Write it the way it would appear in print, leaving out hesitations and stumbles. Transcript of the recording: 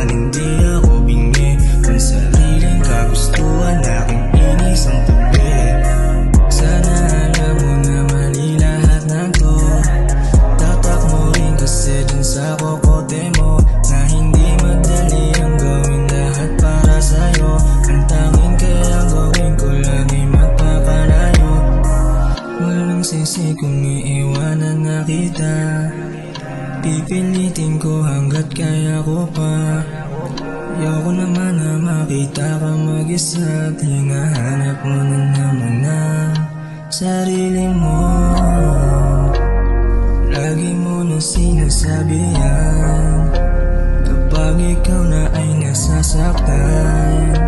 naman hindi ako bingi. Kung sariling kagustuhan aking inis ang tabi. Sana alam mo na mali lahat ng to. Tatak mo rin kasi dun sa kokote mo, na hindi madali ang gawin lahat para sa'yo. Ang tanging kaya gawin ko lagi magpapalayo. Walang sisi kung iiwanan na kita. Pipilitin ko hanggat kaya ko pa. Ayoko naman na makita ka mag-isa at hinahanap mo na naman ang sarili mo. Lagi mo na sinasabi yan kapag ikaw na ay nasasaktan.